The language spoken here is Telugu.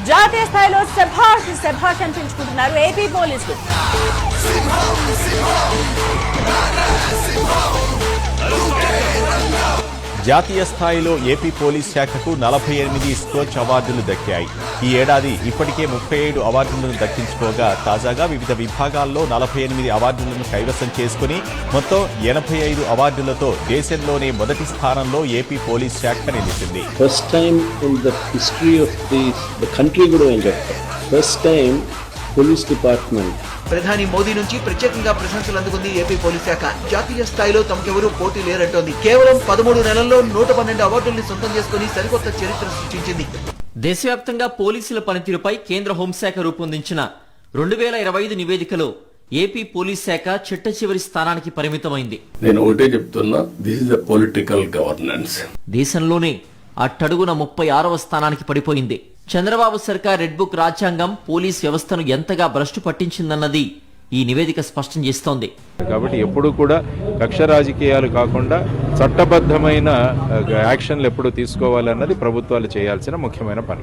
జాతీయ స్థాయిలో శభాష్ అనిపించుకుంటున్నారు ఏపీ పోలీసులు. జాతీయ స్థాయిలో ఏపీ పోలీస్ శాఖకు 48 స్కోచ్ అవార్డులు దక్కాయి. ఈ ఏడాది ఇప్పటికే 37 అవార్డులను దక్కించుకోగా తాజాగా వివిధ విభాగాల్లో 48 అవార్డులను కైవసం చేసుకుని మొత్తం 85 అవార్డులతో దేశంలోనే మొదటి స్థానంలో ఏపీ పోలీస్ శాఖ నిలిచింది. First time in the history of the country కూడా ఏం చెప్తారు, ఫస్ట్ టైం పోలీస్ డిపార్ట్మెంట్ ప్రధాని మోదీ నుంచి ప్రత్యేకంగా ప్రశంసలు అందుకుంది ఏపీ పోలీస్ శాఖ. జాతీయ స్థాయిలో తమకెవరూ పోటీ లేరంటోంది. కేవలం 13 నెలల్లో 112 అవార్డుల్ని సొంతం చేసుకుని సరికొత్త చరిత్ర సృష్టించింది. దేశవ్యాప్తంగా పోలీసుల పనితీరుపై కేంద్ర హోంశాఖ రూపొందించిన 2025 నివేదికలో ఏపీ పోలీస్ శాఖ చిట్ట చివరి స్థానానికి పరిమితమైంది. నేను ఒకటే చెప్తున్నా, this is the political governance. దేశంలోనే అట్టడుగున 36వ స్థానానికి పడిపోయింది. చంద్రబాబు సర్కార్ రెడ్ బుక్ రాజ్యాంగం పోలీస్ వ్యవస్థను ఎంతగా భ్రష్టు పట్టించిందన్నది ఈ నివేదిక స్పష్టం చేస్తోంది. కాబట్టి ఎప్పుడు కూడా కక్ష రాజకీయాలు కాకుండా చట్టబద్ధమైన యాక్షన్లు ఎప్పుడు తీసుకోవాలన్నది ప్రభుత్వాలు చేయాల్సిన ముఖ్యమైన పని.